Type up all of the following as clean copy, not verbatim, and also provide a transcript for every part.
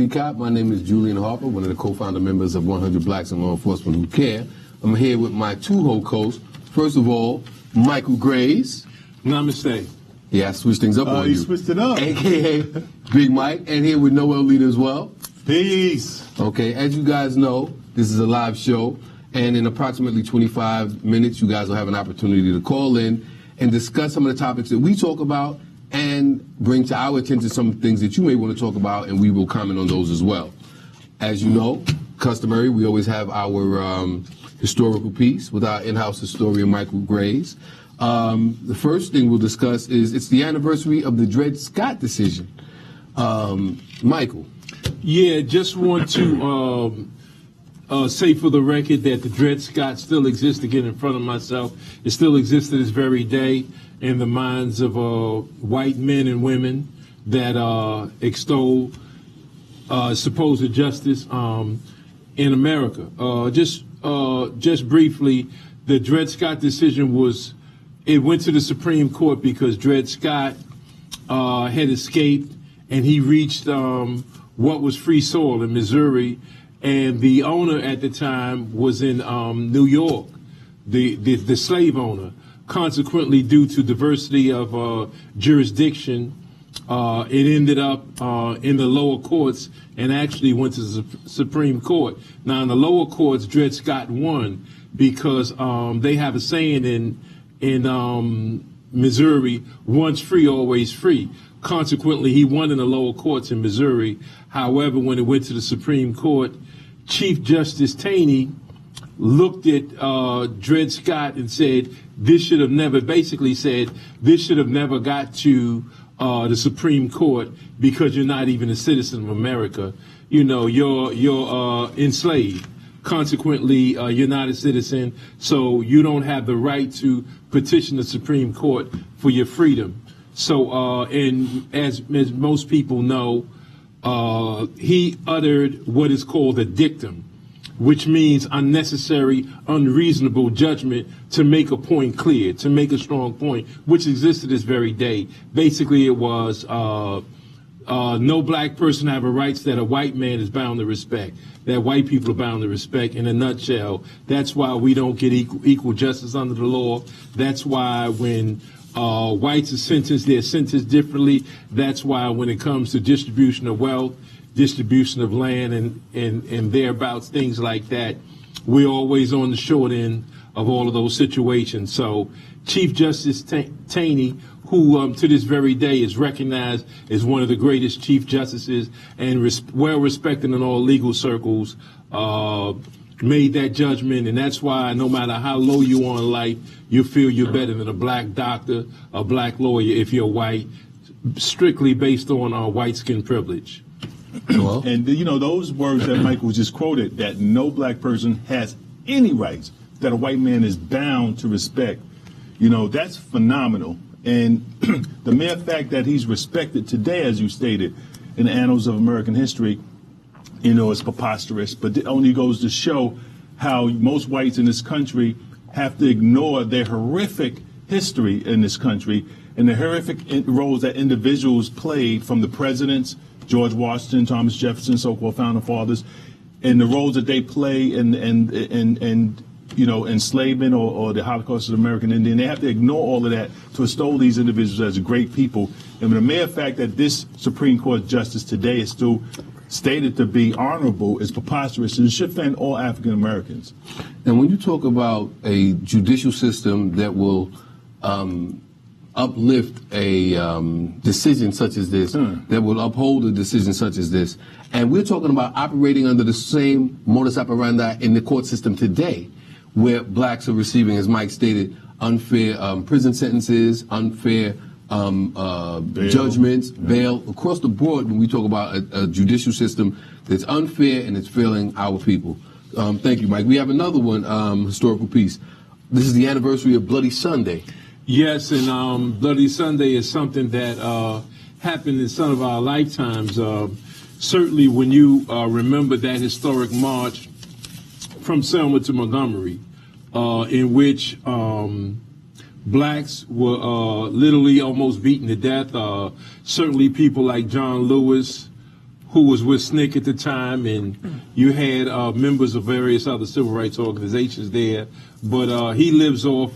Community Cop. My name is Julian Harper, one of the co-founder members of 100 Blacks in Law Enforcement Who Care. I'm here with my two co-hosts. First of all, Michael Grays. Namaste. Yeah, I switched things up on you. You switched it up. AKA Big Mike. And here with Noel Leader as well. Peace. Okay, as you guys know, this is a live show. And in approximately 25 minutes, you guys will have an opportunity to call in and discuss some of the topics that we talk about and bring to our attention some things that you may want to talk about, and we will comment on those as well. As you know, customary, we always have our historical piece with our in-house historian, Michael Grays. The first thing we'll discuss is it's the anniversary of the Dred Scott decision. Michael. Yeah, just want to say for the record that the Dred Scott still exists. Again, in front of myself, it still exists to this very day in the minds of white men and women that extol supposed justice in America. Just briefly, the Dred Scott decision went to the Supreme Court because Dred Scott had escaped and he reached what was free soil in Missouri, and the owner at the time was in New York, the slave owner. Consequently, due to diversity of jurisdiction, it ended up in the lower courts and actually went to the Supreme Court. Now, in the lower courts, Dred Scott won because they have a saying in Missouri, once free, always free. Consequently, he won in the lower courts in Missouri. However, when it went to the Supreme Court, Chief Justice Taney looked at Dred Scott and said, this should have never got to the Supreme Court because you're not even a citizen of America. You know, you're enslaved. Consequently, you're not a citizen, so you don't have the right to petition the Supreme Court for your freedom. So, and as most people know, he uttered what is called a dictum, which means unnecessary, unreasonable judgment to make a point clear, to make a strong point, which exists to this very day. Basically, it was no black person have a rights that a white man is bound to respect, that white people are bound to respect. In a nutshell, that's why we don't get equal justice under the law. That's why when whites are sentenced, they're sentenced differently. That's why when it comes to distribution of wealth, distribution of land and thereabouts, things like that, we're always on the short end of all of those situations. So Chief Justice Taney, who to this very day is recognized as one of the greatest Chief Justices and well respected in all legal circles, made that judgment, and that's why no matter how low you are in life, you feel you're better than a black doctor, a black lawyer if you're white, strictly based on white skin privilege. Well, And, you know, those words that Michael just quoted, that no black person has any rights that a white man is bound to respect, you know, that's phenomenal. And the mere fact that he's respected today, as you stated, in the annals of American history, you know, it's preposterous. But it only goes to show how most whites in this country have to ignore their horrific history in this country and the horrific roles that individuals played, from the presidents, George Washington, Thomas Jefferson, so-called founding fathers, and the roles that they play in you know, enslavement or the Holocaust of the American Indian. They have to ignore all of that to extol these individuals as great people. And the mere fact that this Supreme Court justice today is still stated to be honorable is preposterous, and it should offend all African Americans. and when you talk about a judicial system that will uplift a decision such as this, that will uphold a decision such as this, and we're talking about operating under the same modus operandi in the court system today, where blacks are receiving, as Mike stated, unfair prison sentences, unfair judgments, bail, across the board. When we talk about a judicial system that's unfair and it's failing our people. Thank you, Mike. We have another one, historical piece. This is the anniversary of Bloody Sunday. Yes, and Bloody Sunday is something that happened in some of our lifetimes. Certainly when you remember that historic march from Selma to Montgomery, in which blacks were literally almost beaten to death. Certainly people like John Lewis, who was with SNCC at the time, and you had members of various other civil rights organizations there. But he lives off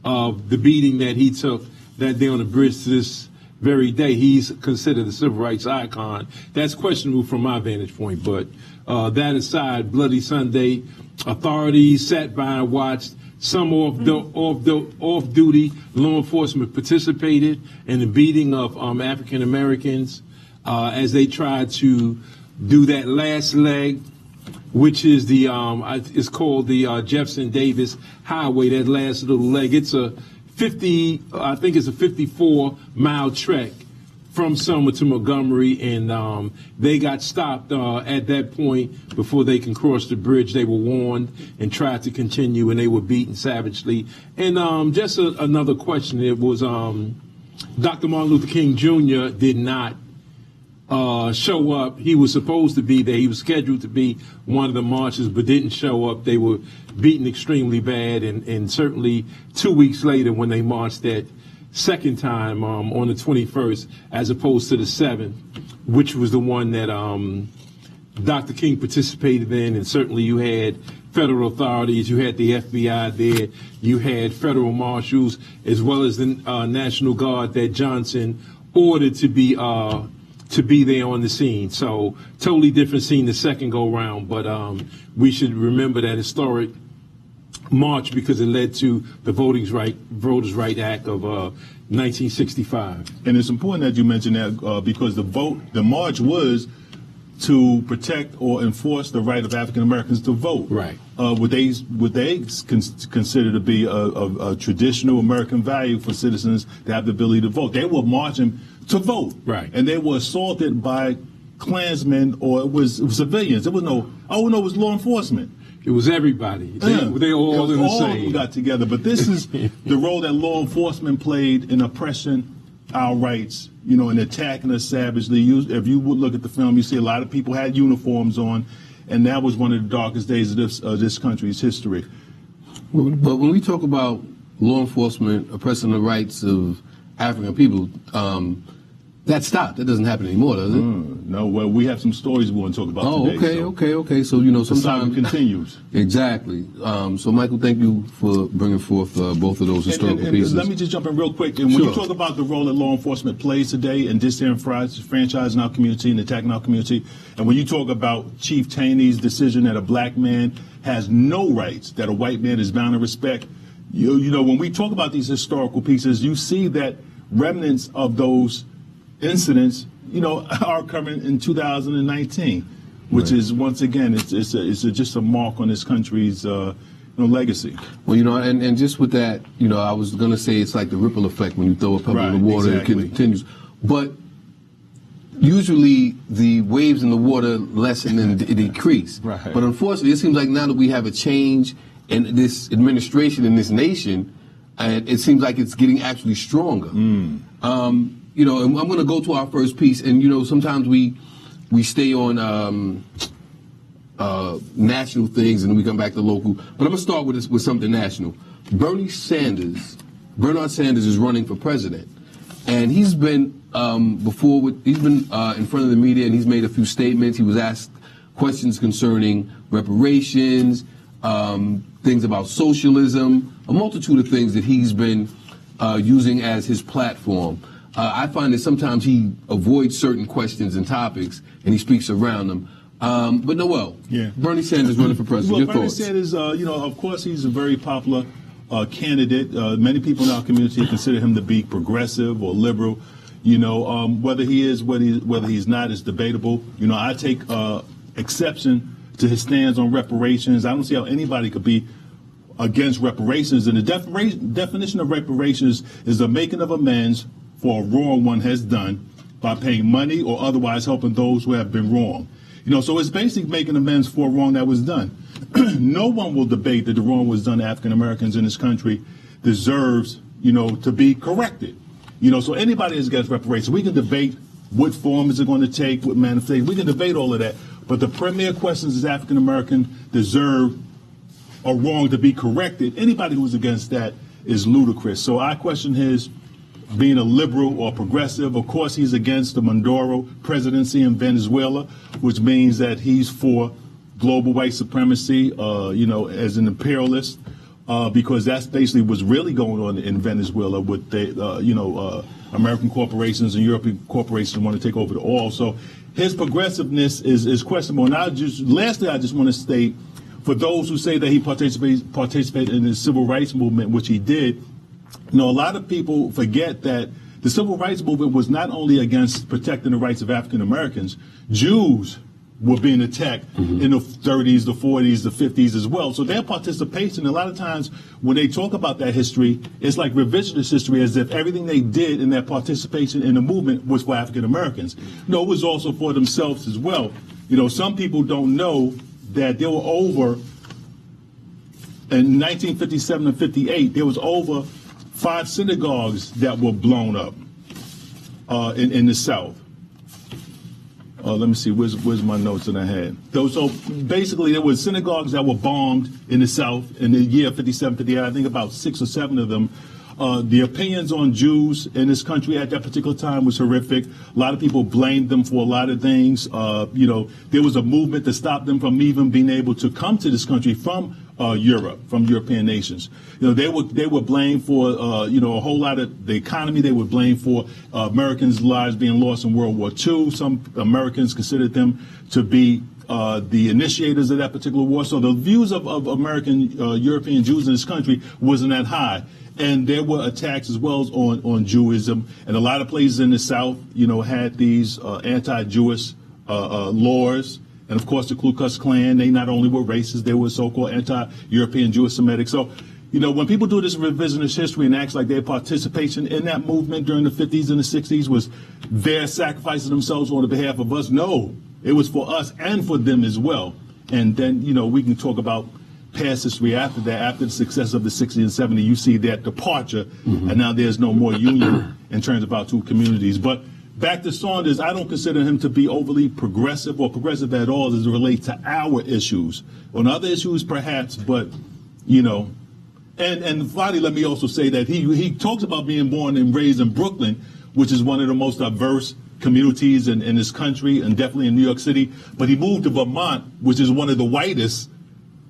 of the beating that he took that day on the bridge to this very day. He's considered a civil rights icon. That's questionable from my vantage point. But that aside, Bloody Sunday, authorities sat by and watched. Some off-duty law enforcement participated in the beating of African Americans as they tried to do that last leg, which is the it's called the Jefferson Davis Highway. That last little leg. It's a 54-mile trek from Selma to Montgomery, and they got stopped at that point before they can cross the bridge. They were warned and tried to continue, and they were beaten savagely. And just another question, it was Dr. Martin Luther King Jr. did not show up. He was supposed to be there. He was scheduled to be one of the marchers, but didn't show up. They were beaten extremely bad, and certainly 2 weeks later when they marched that second time on the 21st as opposed to the 7th, which was the one that Dr. King participated in, and certainly you had federal authorities, you had the FBI there, you had federal marshals, as well as the National Guard that Johnson ordered to be there on the scene. So totally different scene the second go round, but we should remember that historic march because it led to the Voters' Right Act of 1965. And it's important that you mention that because the march was to protect or enforce the right of African Americans to vote. Right. What they consider to be a traditional American value for citizens to have the ability to vote. They were marching to vote. Right. And they were assaulted by Klansmen, or it was civilians. It was it was law enforcement. It was everybody. They all in the same. All of them got together. But this is the role that law enforcement played in oppression our rights, in attacking us savagely. If you would look at the film, you see a lot of people had uniforms on, and that was one of the darkest days of this country's history. But when we talk about law enforcement oppressing the rights of African people, that stopped. That doesn't happen anymore, does it? No. Well, we have some stories we want to talk about today. Okay. So, sometimes the continues. Exactly. So, Michael, thank you for bringing forth both of those historical pieces. Let me just jump in real quick. And when you talk about the role that law enforcement plays today in disenfranchising our community and attacking our community, and when you talk about Chief Taney's decision that a black man has no rights that a white man is bound to respect, when we talk about these historical pieces, you see that remnants of those incidents, are coming in 2019, which is once again, it's just a mark on this country's legacy. Well, and just with that, I was going to say it's like the ripple effect when you throw a pebble in the water, exactly. It continues. But usually the waves in the water lessen and decrease. Right. But unfortunately, it seems like now that we have a change in this administration in this nation, and it seems like it's getting actually stronger. And I'm going to go to our first piece, and sometimes we stay on national things, and then we come back to local. But I'm going to start with something national. Bernard Sanders is running for president, and he's been in front of the media, and he's made a few statements. He was asked questions concerning reparations, things about socialism, a multitude of things that he's been using as his platform. I find that sometimes he avoids certain questions and topics, and he speaks around them. But Noel, Bernie Sanders running for president. Your Bernie thoughts? Sanders, of course, he's a very popular candidate. Many people in our community consider him to be progressive or liberal. Whether he is, whether he's not, is debatable. I take exception to his stance on reparations. I don't see how anybody could be against reparations. And the definition of reparations is the making of amends for a wrong one has done by paying money or otherwise helping those who have been wrong. So it's basically making amends for a wrong that was done. No one will debate that the wrong was done to African Americans in this country deserves, to be corrected. So anybody is against reparations. We can debate what form is it going to take, what manifestation. We can debate all of that. But the premier question is African American deserve a wrong to be corrected. Anybody who's against that is ludicrous. So I question his being a liberal or progressive. Of course, he's against the Maduro presidency in Venezuela, which means that he's for global white supremacy, as an imperialist, because that's basically what's really going on in Venezuela with the, American corporations and European corporations want to take over the oil. So his progressiveness is questionable. And lastly, I just want to state, for those who say that he participated in the civil rights movement, which he did, a lot of people forget that the civil rights movement was not only against protecting the rights of African Americans. Jews were being attacked in the 30s, the 40s, the 50s as well. So their participation, a lot of times when they talk about that history, it's like revisionist history, as if everything they did in their participation in the movement was for African Americans. No, it was also for themselves as well. Some people don't know that there were over, in 1957 and 58, there was over 5 synagogues that were blown up in the South. Let me see, where's my notes that I had? So basically, there were synagogues that were bombed in the South in the year 57, 58. I think about 6 or 7 of them. The opinions on Jews in this country at that particular time was horrific. A lot of people blamed them for a lot of things. There was a movement to stop them from even being able to come to this country from Europe, from European nations. They were blamed for a whole lot of the economy. They were blamed for Americans' lives being lost in World War II. Some Americans considered them to be the initiators of that particular war. So the views of American European Jews in this country wasn't that high. And there were attacks as well on Jewism. And a lot of places in the South, had these anti-Jewish laws. And, of course, the Ku Klux Klan, they not only were racist, they were so-called anti-European Jewish Semitic. So, when people do this revisionist history and act like their participation in that movement during the 50s and the 60s was their sacrificing themselves on the behalf of us, no, it was for us and for them as well. And then, we can talk about past history after that. After the success of the 60s and 70s, you see that departure, and now there's no more union in terms of our two communities. But back to Saunders, I don't consider him to be overly progressive or progressive at all as it relates to our issues. On other issues, perhaps, but, And finally, let me also say that he talks about being born and raised in Brooklyn, which is one of the most diverse communities in this country, and definitely in New York City. But he moved to Vermont, which is one of the whitest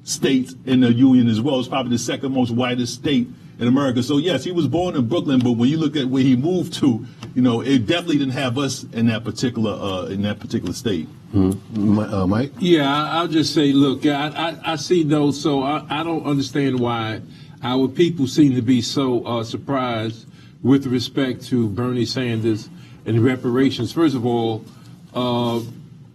states in the union as well. It's probably the second most whitest state in America. So yes, he was born in Brooklyn, but when you look at where he moved to, it definitely didn't have us in that particular state. Mike? Yeah, I'll just say, look, I see those, so I don't understand why our people seem to be so surprised with respect to Bernie Sanders and reparations. First of all,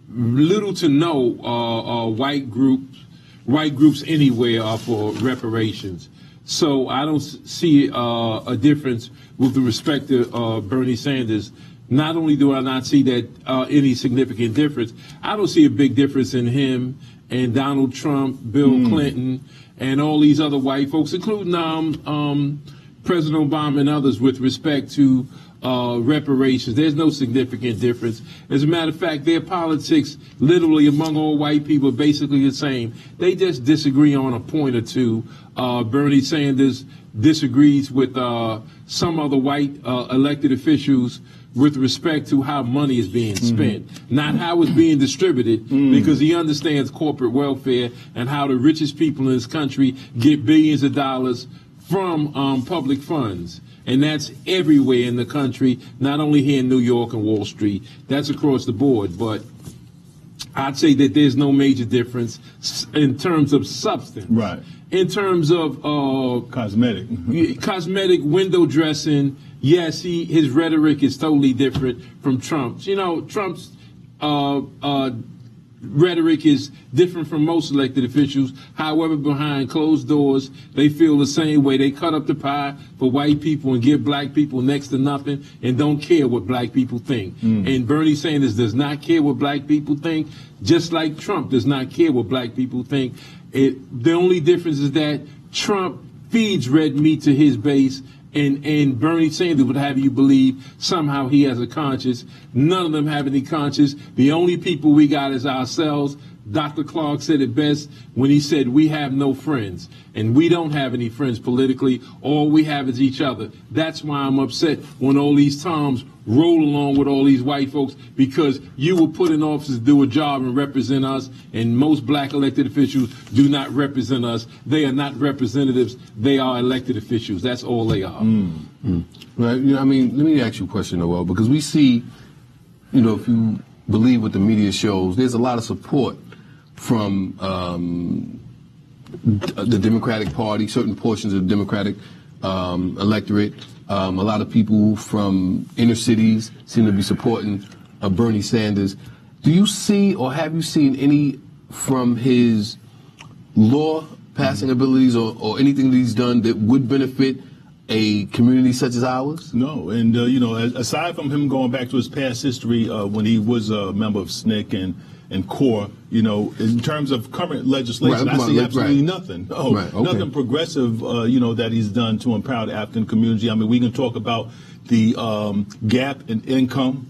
little to no white groups anywhere are for reparations. So I don't see a difference with respect to Bernie Sanders. Not only do I not see that any significant difference, I don't see a big difference in him and Donald Trump, Bill Clinton, and all these other white folks, including President Obama and others, with respect to reparations. There's no significant difference. As a matter of fact, their politics, literally among all white people, are basically the same. They just disagree on a point or two. Bernie Sanders disagrees with some other white elected officials with respect to how money is being spent, not how it's being distributed, because he understands corporate welfare and how the richest people in this country get billions of dollars from public funds. And that's everywhere in the country, not only here in New York and Wall Street. That's across the board. But I'd say that there's no major difference in terms of substance. Right. In terms of cosmetic window dressing, yes, his rhetoric is totally different from Trump's. Trump's rhetoric is different from most elected officials. However, behind closed doors, they feel the same way. They cut up the pie for white people and give black people next to nothing and don't care what black people think. And Bernie Sanders does not care what black people think, just like Trump does not care what black people think. The only difference is that Trump feeds red meat to his base, and Bernie Sanders would have you believe somehow he has a conscience. None of them have any conscience. The only people we got is ourselves. Dr. Clark said it best when he said, we have no friends, and we don't have any friends politically. All we have is each other. That's why I'm upset when all these Toms roll along with all these white folks, because you were put in office to do a job and represent us, and most black elected officials do not represent us. They are not representatives. They are elected officials. That's all they are. Right. You know, I mean, let me ask you a question, Noel, because we see, you know, if you believe what the media shows, there's a lot of support from the Democratic Party, certain portions of the Democratic electorate. A lot of people from inner cities seem to be supporting Bernie Sanders. Do you see, or have you seen any from his law passing abilities or anything that he's done that would benefit a community such as ours? No, and you know, aside from him going back to his past history when he was a member of SNCC and CORE, you know, in terms of current legislation, I see absolutely nothing. Nothing progressive, you know, that he's done to empower the African community. I mean, we can talk about the gap in income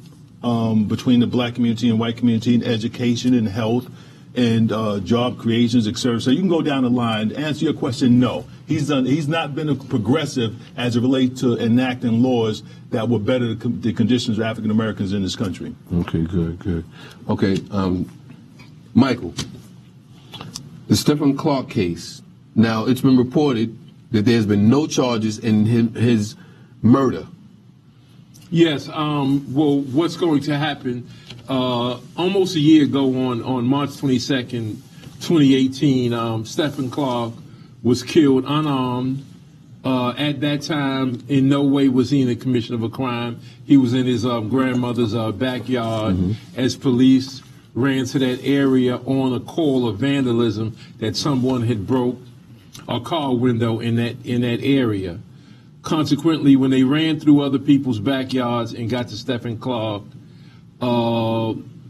between the black community and white community in education and health and job creations, et cetera. So you can go down the line. To answer your question, no. He's not been a progressive as it relates to enacting laws that will better the conditions of African Americans in this country. Okay, good. Okay, Michael, the Stephen Clark case. Now, it's been reported that there's been no charges in his murder. Yes. Well, what's going to happen? Almost a year ago, on March 22nd, 2018, Stephen Clark was killed unarmed. At that time, in no way was he in the commission of a crime. He was in his grandmother's backyard as police ran to that area on a call of vandalism that someone had broke a car window in that area. Consequently, when they ran through other people's backyards and got to Stephen Clark,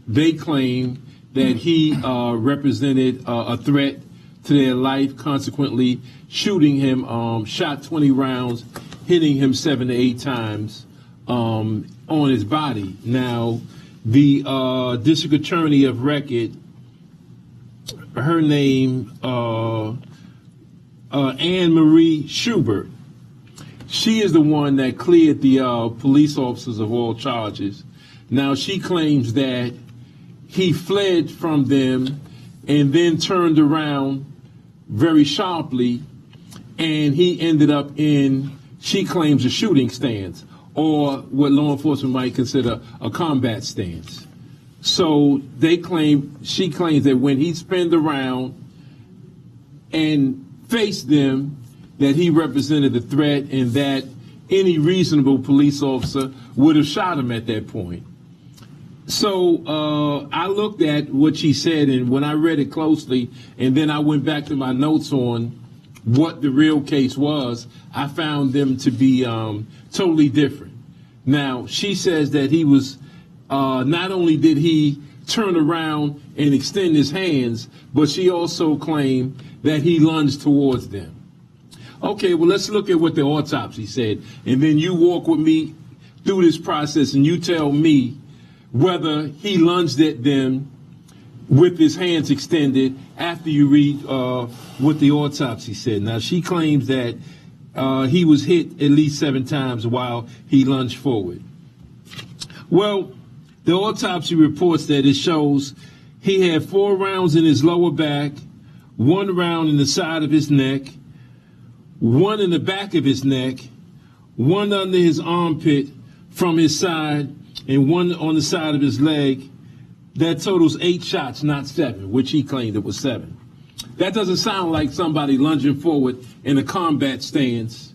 they claimed that he represented a threat to their life, consequently shooting him, shot 20 rounds, hitting him 7 to 8 times on his body. Now, the district attorney of record, her name, Anne Marie Schubert, she is the one that cleared the police officers of all charges. Now, she claims that he fled from them and then turned around very sharply, and he ended up in, she claims, a shooting stance, or what law enforcement might consider a combat stance. So she claims that when he spun around and faced them, that he represented a threat and that any reasonable police officer would have shot him at that point. So I looked at what she said, and when I read it closely, and then I went back to my notes on what the real case was, I found them to be totally different. Now, she says that he was, not only did he turn around and extend his hands, but she also claimed that he lunged towards them. Okay, well, let's look at what the autopsy said, and then you walk with me through this process and you tell me whether he lunged at them with his hands extended after you read what the autopsy said. Now, she claims that he was hit at least 7 times while he lunged forward. Well, the autopsy reports that it shows he had 4 rounds in his lower back, 1 round in the side of his neck, 1 in the back of his neck, 1 under his armpit from his side, and 1 on the side of his leg. That totals 8 shots, not 7, which he claimed it was 7. That doesn't sound like somebody lunging forward in a combat stance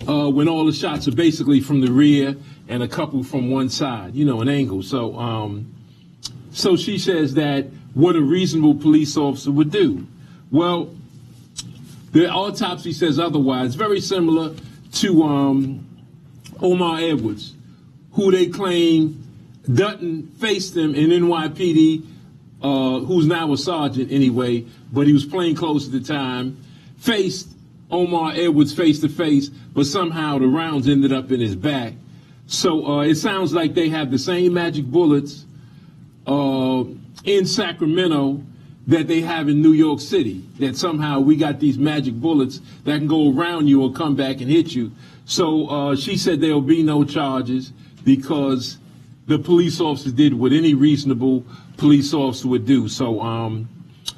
when all the shots are basically from the rear and a couple from one side, you know, an angle. So, so she says that what a reasonable police officer would do. Well, the autopsy says otherwise, very similar to Omar Edwards, who they claim Dutton faced him in NYPD, who's now a sergeant anyway, but he was plain clothes at the time, faced Omar Edwards face to face, but somehow the rounds ended up in his back. So it sounds like they have the same magic bullets in Sacramento that they have in New York City, that somehow we got these magic bullets that can go around you or come back and hit you. So she said there will be no charges because the police officers did what any reasonable police officer would do. So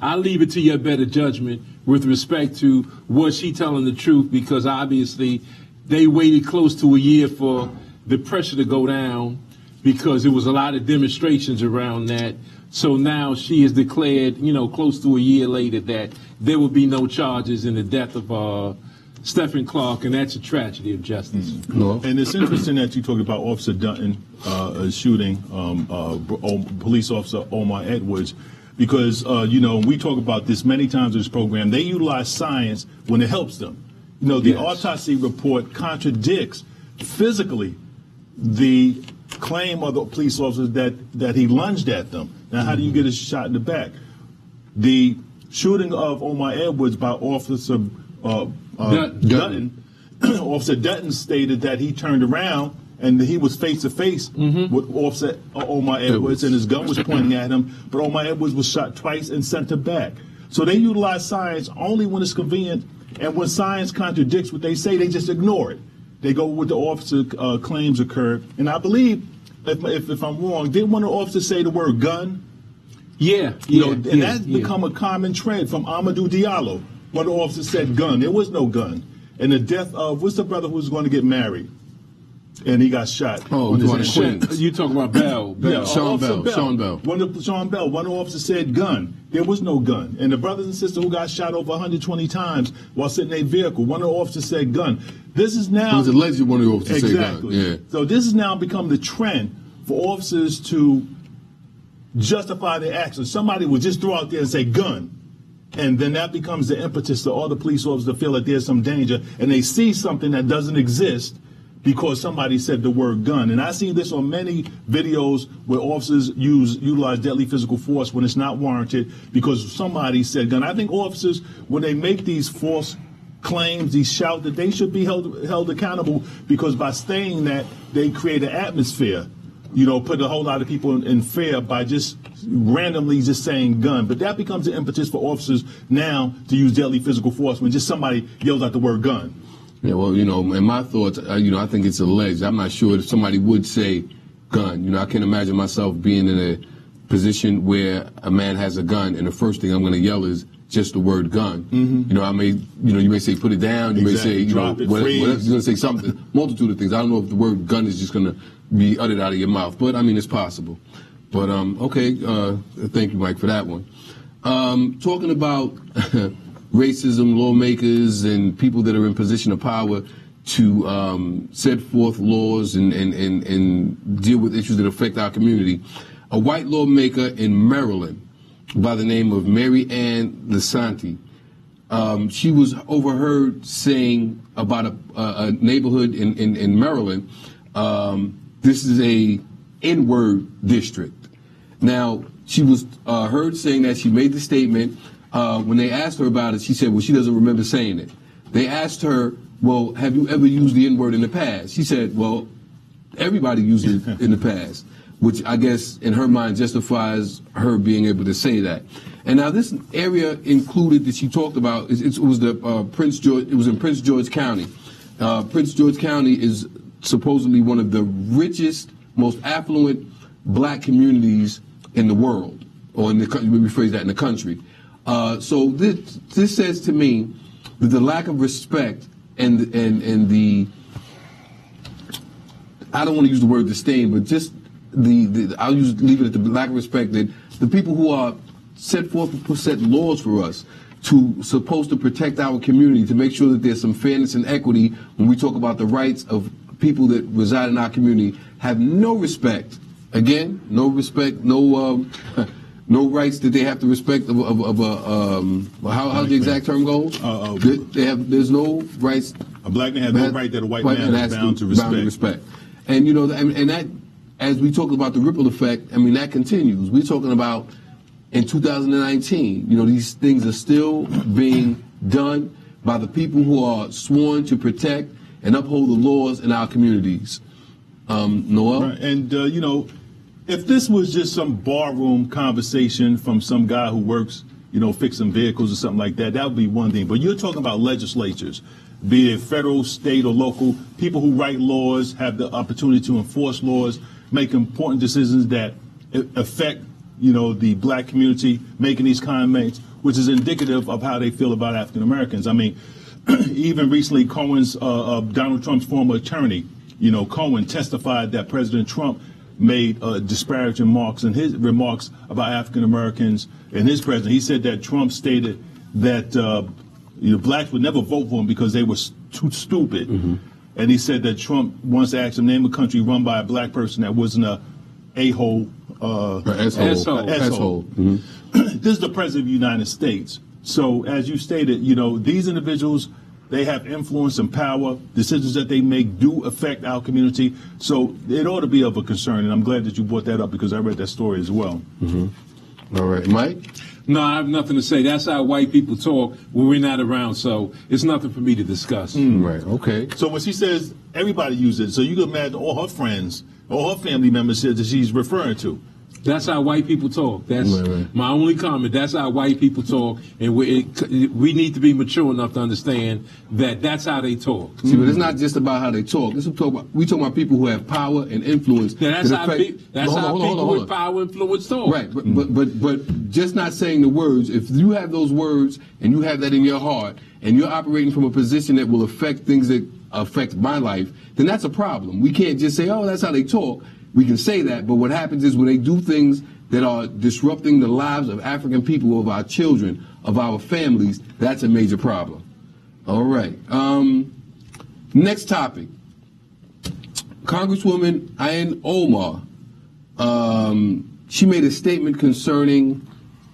I'll leave it to your better judgment with respect to was she telling the truth, because obviously they waited close to a year for the pressure to go down because there was a lot of demonstrations around that. So now she has declared, close to a year later that there will be no charges in the death of Stephen Clark, and that's a tragedy of justice. No. And it's interesting that you talked about Officer Dutton shooting police officer Omar Edwards, because, we talk about this many times in this program. They utilize science when it helps them. The autopsy report contradicts physically the claim of the police officers that he lunged at them. Now, how do you get a shot in the back? The shooting of Omar Edwards by Officer Dutton, Officer Dutton stated that he turned around and he was face to face with Officer Omar Edwards, and his gun was pointing at him, but Omar Edwards was shot twice and sent back. So they utilize science only when it's convenient, and when science contradicts what they say, they just ignore it. They go with the officer claims occurred, and I believe, if I'm wrong, didn't one of the officers say the word gun? That's become a common trend from Amadou Diallo. One of the officers said gun. There was no gun. And the death of, what's the brother who was going to get married? And he got shot. Oh, you talking about Bell? Yeah, Sean Bell. Sean Bell. One of the officers said gun. There was no gun. And the brothers and sisters who got shot over 120 times while sitting in a vehicle, one of the officers said gun. This is now... It was alleged one of the officers said gun. Exactly. Yeah. So this has now become the trend for officers to justify their actions. Somebody will just throw out there and say gun. And then that becomes the impetus to all the police officers to feel that there's some danger, and they see something that doesn't exist because somebody said the word gun. And I see this on many videos where officers utilize deadly physical force when it's not warranted because somebody said gun. I think officers, when they make these false claims, these shouts, that they should be held accountable, because by saying that, they create an atmosphere, put a whole lot of people in fear by just randomly just saying gun. But that becomes an impetus for officers now to use deadly physical force when just somebody yells out the word gun. Yeah, well, in my thoughts, I think it's alleged. I'm not sure if somebody would say gun. I can't imagine myself being in a position where a man has a gun and the first thing I'm going to yell is just the word gun. Mm-hmm. You may say put it down. You may say, drop it, whatever. You're going to say something, multitude of things. I don't know if the word gun is just going to be uttered out of your mouth, but it's possible. But okay, thank you, Mike, for that one. Talking about racism, lawmakers, and people that are in position of power to set forth laws and deal with issues that affect our community. A white lawmaker in Maryland by the name of Mary Ann Lasanti, she was overheard saying about a neighborhood in Maryland, this is a N-word district. Now, she was heard saying that. She made the statement. When they asked her about it, she said, well, she doesn't remember saying it. They asked her, well, have you ever used the N-word in the past? She said, well, everybody used it in the past, which I guess in her mind justifies her being able to say that. And now this area included that she talked about, it was the Prince George, it was in Prince George County. Prince George County is supposedly one of the richest, most affluent black communities in the world, or in the country, let me rephrase that, in the country. So this says to me that the lack of respect and the I don't want to use the word disdain, but just I'll leave it at the lack of respect that the people who are set laws for us supposed to protect our community, to make sure that there's some fairness and equity when we talk about the rights of people that reside in our community, have no respect. Again, no respect, no rights that they have to respect of how's the exact term go? There's no rights. A black man has no right that a white man is bound to respect. And and that, as we talk about the ripple effect, that continues. We're talking about in 2019. These things are still being done by the people who are sworn to protect and uphold the laws in our communities. Noel? Right. And, if this was just some barroom conversation from some guy who works fixing vehicles or something like that, that would be one thing. But you're talking about legislatures, be it federal, state, or local, people who write laws, have the opportunity to enforce laws, make important decisions that affect, the black community, making these comments, which is indicative of how they feel about African Americans. I mean, even recently, Donald Trump's former attorney, Cohen, testified that President Trump made disparaging remarks in his remarks about African Americans and his president. He said that Trump stated that blacks would never vote for him because they were too stupid. Mm-hmm. And he said that Trump once asked him name a country run by a black person that wasn't a-hole. Asshole. Mm-hmm. This is the president of the United States. So as you stated, these individuals, they have influence and power. Decisions that they make do affect our community. So it ought to be of a concern. And I'm glad that you brought that up because I read that story as well. Mm-hmm. All right. Mike? No, I have nothing to say. That's how white people talk when we're not around. So it's nothing for me to discuss. Right. Okay. So when she says everybody uses it, so you can imagine all her friends, all her family members that she's referring to. That's how white people talk. That's my only comment. That's how white people talk, and we need to be mature enough to understand that that's how they talk. See, but it's not just about how they talk. We talk about people who have power and influence. Yeah, that's how people with power and influence talk. Right, but just not saying the words. If you have those words and you have that in your heart, and you're operating from a position that will affect things that affect my life, then that's a problem. We can't just say, oh, that's how they talk. We can say that, but what happens is when they do things that are disrupting the lives of African people, of our children, of our families, that's a major problem. All right. Next topic. Congresswoman Ilhan Omar, she made a statement concerning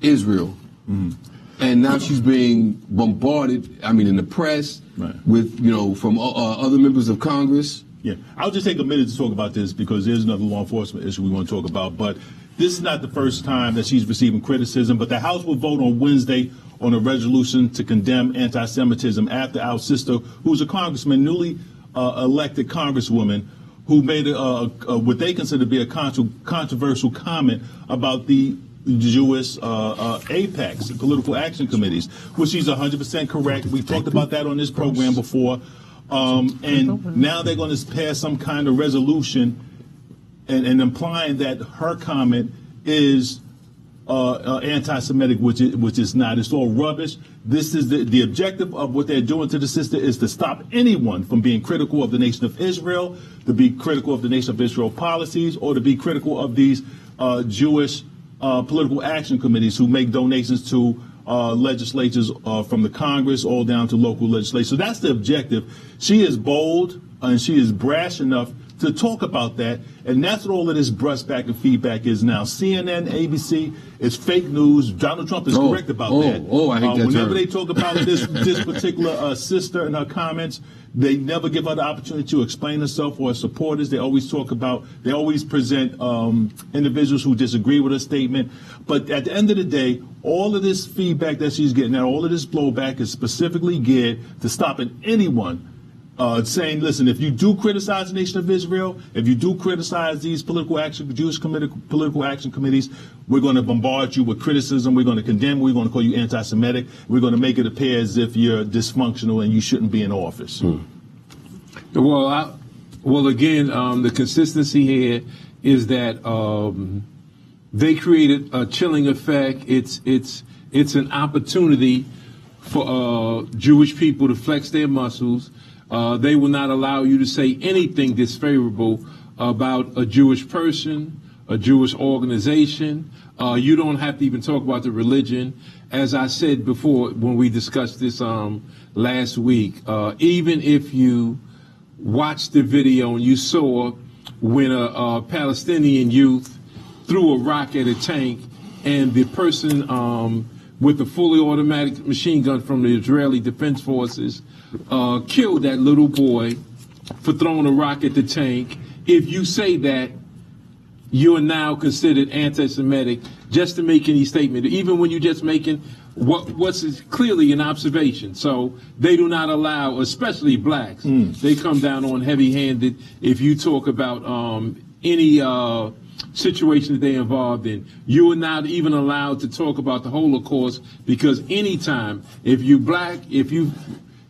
Israel. And now she's being bombarded, in the press, with, from other members of Congress. Yeah, I'll just take a minute to talk about this because there's another law enforcement issue we want to talk about. But this is not the first time that she's receiving criticism. But the House will vote on Wednesday on a resolution to condemn anti-Semitism after our sister, who's a congressman, newly elected congresswoman, who made what they consider to be a controversial comment about the Jewish APECs, political action committees, which she's 100% correct. We've talked about that on this program before. And now they're going to pass some kind of resolution and implying that her comment is anti-Semitic, which is not. It's all rubbish. This is the objective of what they're doing to the sister is to stop anyone from being critical of the nation of Israel, to be critical of the nation of Israel policies, or to be critical of these Jewish political action committees who make donations to legislatures from the Congress all down to local legislatures. So that's the objective. She is bold and she is brash enough to talk about that, and that's what all of this brushback and feedback is now. CNN, ABC, it's fake news. Donald Trump is correct about that. I hate that whenever term. they talk about this particular sister and her comments, they never give her the opportunity to explain herself or her supporters. They always present individuals who disagree with her statement. But at the end of the day, all of this feedback that she's getting, all of this blowback is specifically geared to stopping anyone saying, listen, if you do criticize the nation of Israel, if you do criticize these Jewish political action committees, we're going to bombard you with criticism. We're going to condemn you. We're going to call you anti-Semitic. We're going to make it appear as if you're dysfunctional and you shouldn't be in office. Well, again, the consistency here is that they created a chilling effect. It's an opportunity for Jewish people to flex their muscles. They will not allow you to say anything disfavorable about a Jewish person, a Jewish organization. You don't have to even talk about the religion. As I said before when we discussed this last week, even if you watched the video and you saw when a Palestinian youth threw a rock at a tank and the person with a fully automatic machine gun from the Israeli Defense Forces killed that little boy for throwing a rock at the tank. If you say that, you're now considered anti-Semitic just to make any statement, even when you're just making what's clearly an observation. So they do not allow, especially blacks, they come down on heavy-handed if you talk about any situation that they're involved in. You are not even allowed to talk about the Holocaust, because anytime, if you black, if you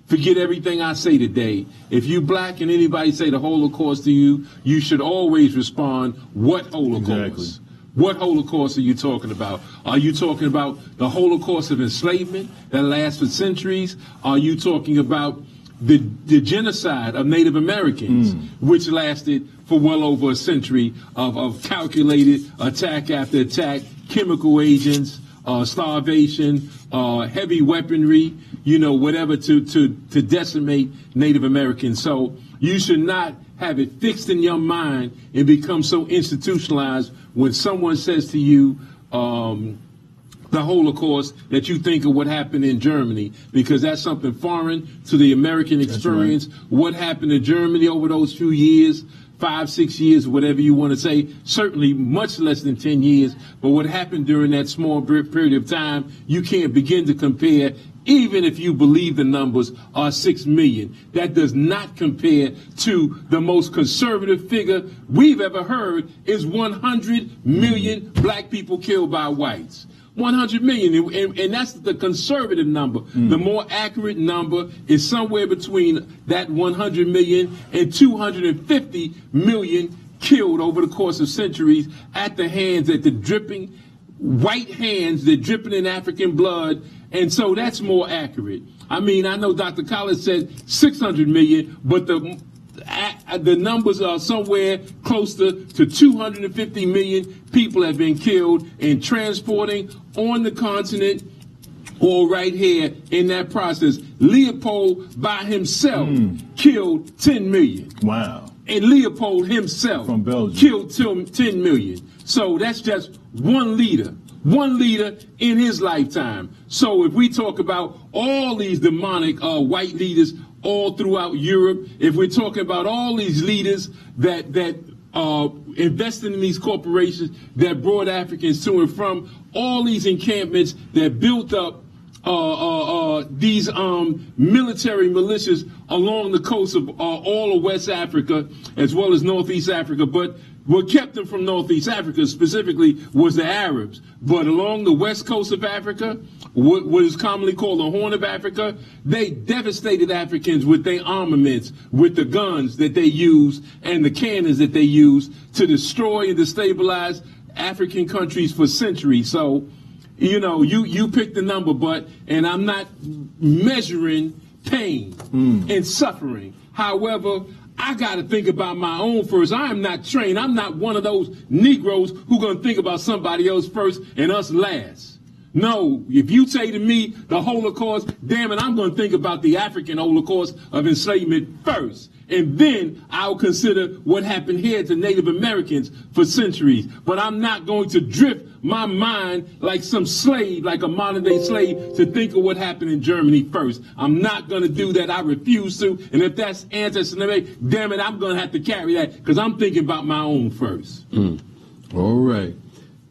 forget everything I say today, if you black and anybody say the Holocaust to you, you should always respond, what Holocaust? Exactly. What Holocaust are you talking about? Are you talking about the Holocaust of enslavement that lasts for centuries? Are you talking about the genocide of Native Americans, which lasted for well over a century of calculated attack after attack, chemical agents, starvation, heavy weaponry, whatever to decimate Native Americans? So you should not have it fixed in your mind and become so institutionalized when someone says to you, the Holocaust, that you think of what happened in Germany, because that's something foreign to the American experience. Right. What happened to Germany over those few years, 5, 6 years, whatever you want to say, certainly much less than 10 years, but what happened during that small period of time, you can't begin to compare. Even if you believe the numbers are 6 million, that does not compare to the most conservative figure we've ever heard is 100 million black people killed by whites. 100 million, and that's the conservative number. The more accurate number is somewhere between that 100 million and 250 million killed over the course of centuries at the hands, at the dripping white hands that dripping in African blood. And so that's more accurate. I mean, I know Dr. Collins said 600 million, but the numbers are somewhere close to 250 million people have been killed in transporting on the continent or right here in that process. Leopold by himself killed 10 million. Wow. And Leopold himself from Belgium killed 10 million. So that's just one leader in his lifetime. So if we talk about all these demonic white leaders all throughout Europe, if we're talking about all these leaders that invested in these corporations that brought Africans to and from, all these encampments that built up these military militias along the coast of all of West Africa as well as Northeast Africa. But what kept them from Northeast Africa specifically was the Arabs. But along the west coast of Africa, what is commonly called the Horn of Africa, they devastated Africans with their armaments, with the guns that they used and the cannons that they used to destroy and destabilize African countries for centuries. So, you pick the number, and I'm not measuring pain and suffering. However, I got to think about my own first. I am not trained. I'm not one of those Negroes who going to think about somebody else first and us last. No, if you say to me the Holocaust, damn it, I'm going to think about the African Holocaust of enslavement first. And then I'll consider what happened here to Native Americans for centuries. But I'm not going to drift my mind like some slave, like a modern day slave, to think of what happened in Germany first. I'm not going to do that. I refuse to. And if that's anti-Semitic, damn it, I'm going to have to carry that because I'm thinking about my own first. All right.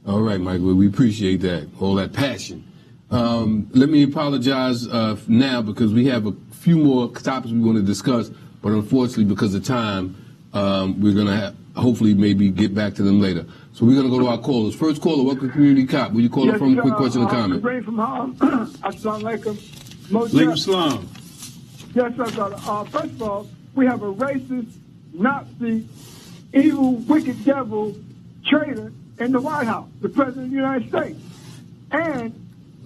All right, Michael. We appreciate that. All that passion. Let me apologize now because we have a few more topics we want to discuss. But unfortunately, because of time, we're going to hopefully maybe get back to them later. So we're going to go to our callers. First caller, welcome to Community Cop. Where you calling from? Quick question or comment. Ibrahim from Harlem. Assalamu alaikum. Alaikum salam. Yes, sir, brother. First of all, we have a racist, Nazi, evil, wicked devil traitor in the White House, the President of the United States. And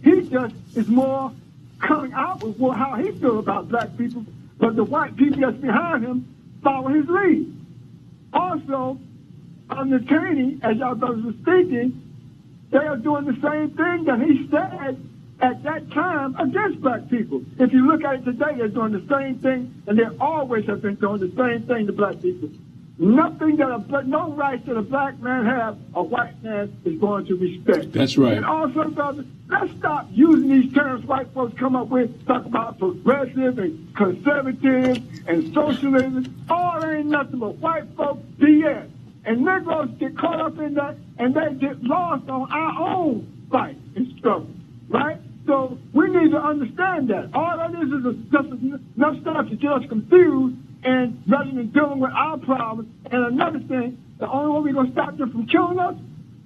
he just is more coming out with how he feels about black people, but the white people that's behind him follow his lead. Also, under Cheney, as y'all brothers were speaking, they are doing the same thing that he said at that time against black people. If you look at it today, they're doing the same thing, and they always have been doing the same thing to black people. Nothing that no rights that a black man have, a white man is going to respect. That's right. And also, brothers, let's stop using these terms white folks come up with, talk about progressive and conservative and socialism. All ain't nothing but white folks BS. And Negroes get caught up in that, and they get lost on our own fight and struggle, right? So we need to understand that. All that is just enough stuff to get us confused, and rather than dealing with our problems. And another thing, The only way we're going to stop them from killing us,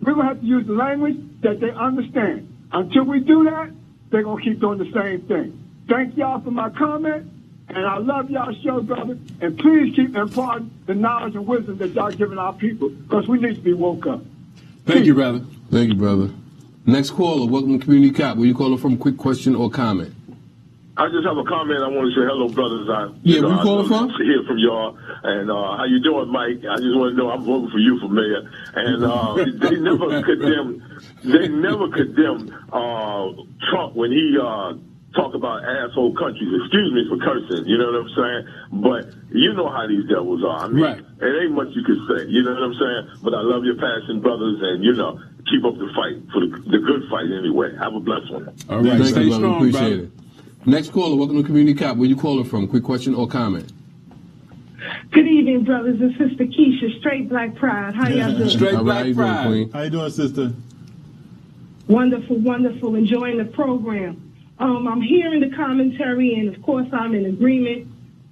we're going to have to use the language that they understand. Until we do that, they're going to keep doing the same thing. Thank y'all for my comment, and I love y'all show, brother. And please keep imparting the knowledge and wisdom that y'all giving our people, because we need to be woke up. Thank you, brother. Thank you, brother. Next caller, welcome to Community Cop. Where you calling from? Quick question or comment? I just have a comment. I want to say hello, brothers. Where you calling from? To hear from y'all. And how you doing, Mike? I just want to know I'm voting for you for mayor. And they never condemn Trump when he talk about asshole countries. Excuse me for cursing. You know what I'm saying? But you know how these devils are. I mean, right. It ain't much you can say. You know what I'm saying? But I love your passion, brothers, and keep up the fight for the good fight anyway. Have a blessed one. All right. Thank Stay you, brother. strong, Appreciate brother. it. Next caller, welcome to Community Cop. Where you calling from? Quick question or comment? Good evening, brothers and Sister Keisha, Straight Black Pride. How y'all doing? Straight All right, how Black you doing, Pride. Queen? How you doing, sister? Wonderful, wonderful. Enjoying the program. I'm hearing the commentary, and of course, I'm in agreement.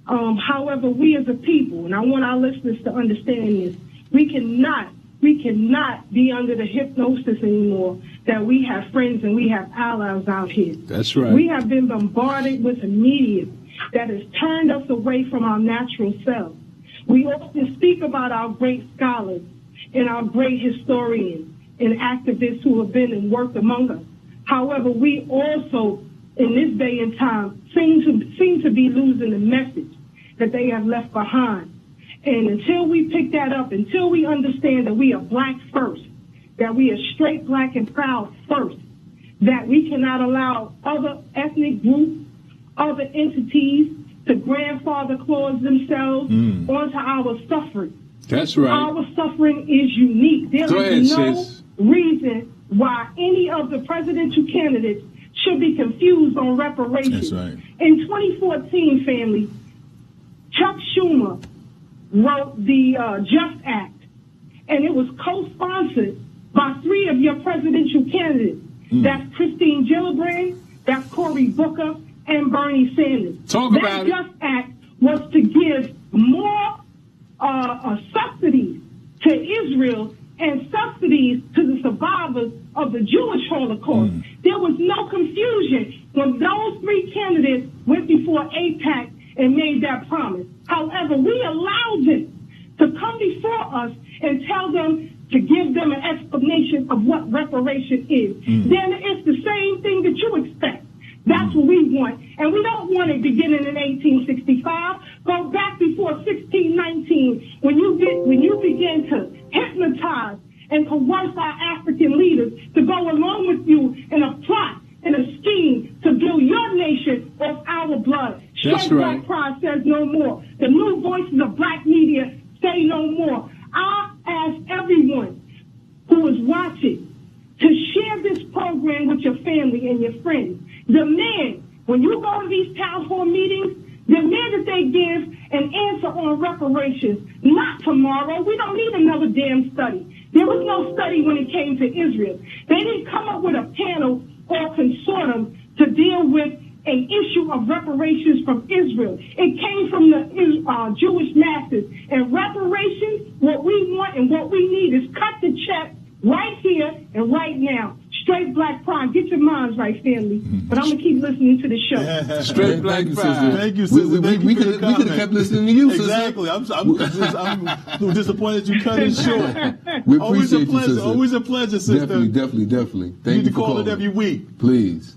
However, we as a people, and I want our listeners to understand this, we cannot be under the hypnosis anymore that we have friends and we have allies out here. That's right. We have been bombarded with a media that has turned us away from our natural selves. We often speak about our great scholars and our great historians and activists who have been and worked among us. However, we also, in this day and time, seem to be losing the message that they have left behind. And until we pick that up, until we understand that we are black first, that we are straight black and proud first, that we cannot allow other ethnic groups, other entities to grandfather clause themselves onto our suffering. That's right. Our suffering is unique. There Go is ahead, no sis. reason why any of the presidential candidates should be confused on reparations. That's right. In 2014, family, Chuck Schumer wrote the JUST Act, and it was co-sponsored by 3 of your presidential candidates. That's Christine Gillibrand, that's Cory Booker, and Bernie Sanders. Talk about it. That JUST Act was to give more subsidies to Israel and subsidies to the survivors of the Jewish Holocaust. There was no confusion when those 3 candidates went before AIPAC and made that promise. However, we allowed them to come before us and tell them to give them an explanation of what reparation is. Then it's the same thing that you expect. That's what we want. And we don't want it beginning in 1865. Go back before 1619 when you begin to hypnotize and coerce our African leaders to go along with you in a plot and a scheme to build your nation off our blood. That's Straight right. Black Pride says no more. The new voices of black media say no more. I ask everyone who is watching to share this program with your family and your friends. Demand, when you go to these town hall meetings, demand that they give an answer on reparations. Not tomorrow. We don't need another damn study. There was no study when it came to Israel. They didn't come up with a panel or consortium to deal with an issue of reparations from Israel. It came from the Jewish masses. And reparations, what we want and what we need is cut the check right here and right now. Straight Black Pride. Get your minds right, family. But I'm going to keep listening to the show. Straight Black Thank you, Pride. sister. Thank you, sister. We could have kept listening to you, sister. Exactly. I'm disappointed you cut it short. We Always a appreciate you, pleasure. sister. Always a pleasure, sister. Definitely. You Thank need you to for call calling. it every week. Please.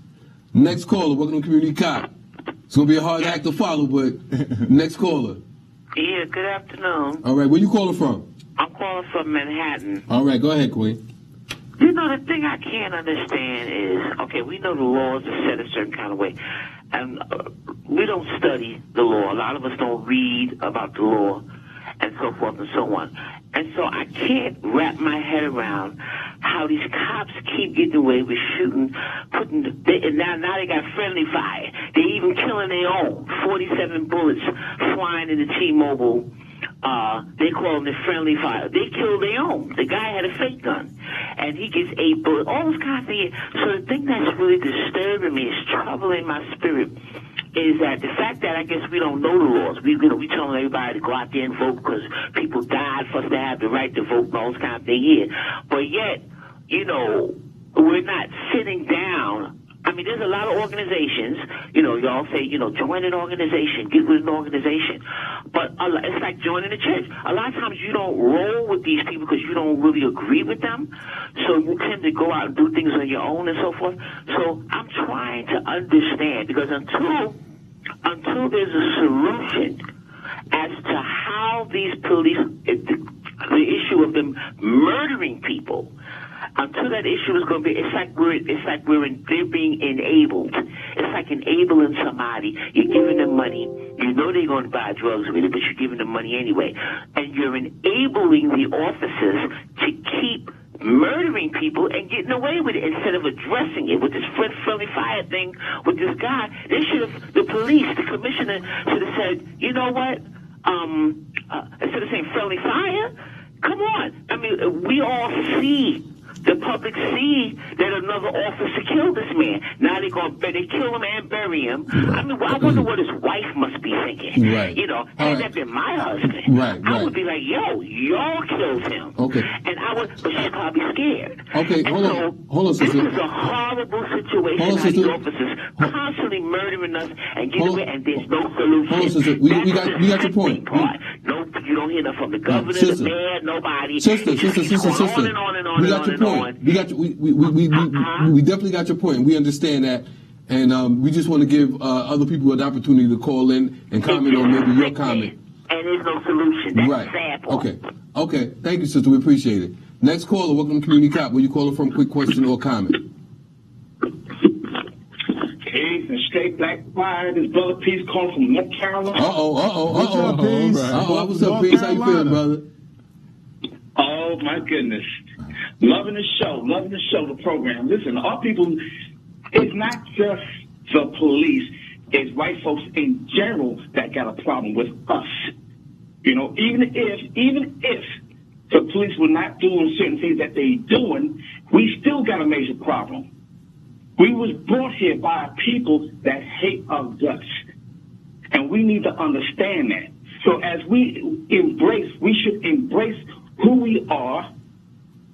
Next caller, welcome to Community Cop. It's going to be a hard act to follow, but next caller. Yeah, good afternoon. All right, where you calling from? I'm calling from Manhattan. All right, go ahead, Queen. You know, the thing I can't understand is, okay, we know the laws are set a certain kind of way, and we don't study the law. A lot of us don't read about the law and so forth and so on. And so I can't wrap my head around how these cops keep getting away with shooting, and now they got friendly fire. They even killing their own. 47 bullets flying into T-Mobile. They call them the friendly fire. They kill their own. The guy had a fake gun, and he gets 8 bullets. All those kind of things. So the thing that's really disturbing me, is troubling my spirit, is that the fact that I guess we don't know the laws. We telling everybody to go out there and vote because people died for us to have the right to vote and all this kind of thing here. But yet, we're not sitting down. I mean, there's a lot of organizations, y'all say, join an organization, get with an organization. But it's like joining a church. A lot of times you don't roll with these people because you don't really agree with them. So you tend to go out and do things on your own and so forth. So I'm trying to understand, because until there's a solution as to how these police, the issue of them murdering people, until that issue is going to be, they're being enabled. It's like enabling somebody. You're giving them money. You know they're going to buy drugs with it, but you're giving them money anyway. And you're enabling the officers to keep murdering people and getting away with it instead of addressing it with this friendly fire thing with this guy. The police, the commissioner should have said, you know what? Instead of saying friendly fire, come on. I mean, we all see. The public see that another officer killed this man. Now they kill him and bury him. I mean, I wonder what his wife must be thinking. Right. Had that been my husband, I would be like, y'all killed him. Okay. And but she's probably scared. Okay, hold on, sister. This is a horrible situation. These officers constantly murdering us and getting away, and there's no solution. Hold on, sister. We got your point. No, you don't hear enough from the governor, the mayor, nobody. Sister. On and on. We got your point. We definitely got your point. We understand that, and we just want to give other people an opportunity to call in and comment on maybe your comment. And there's no solution. That's right. The sad part. Okay. Thank you, sister. We appreciate it. Next caller, welcome to Community Cop. Where you calling from? Quick question or comment. Peace and straight black fire. This brother Peace calling from North Carolina. What's up, Peace? What's up, Peace? How you feeling, brother? Oh my goodness. Loving the show, the program. Listen, our people, it's not just the police, it's white folks in general that got a problem with us. Even if the police were not doing certain things that they doing, we still got a major problem. We was brought here by people that hate our guts. And we need to understand that. So as we should embrace who we are,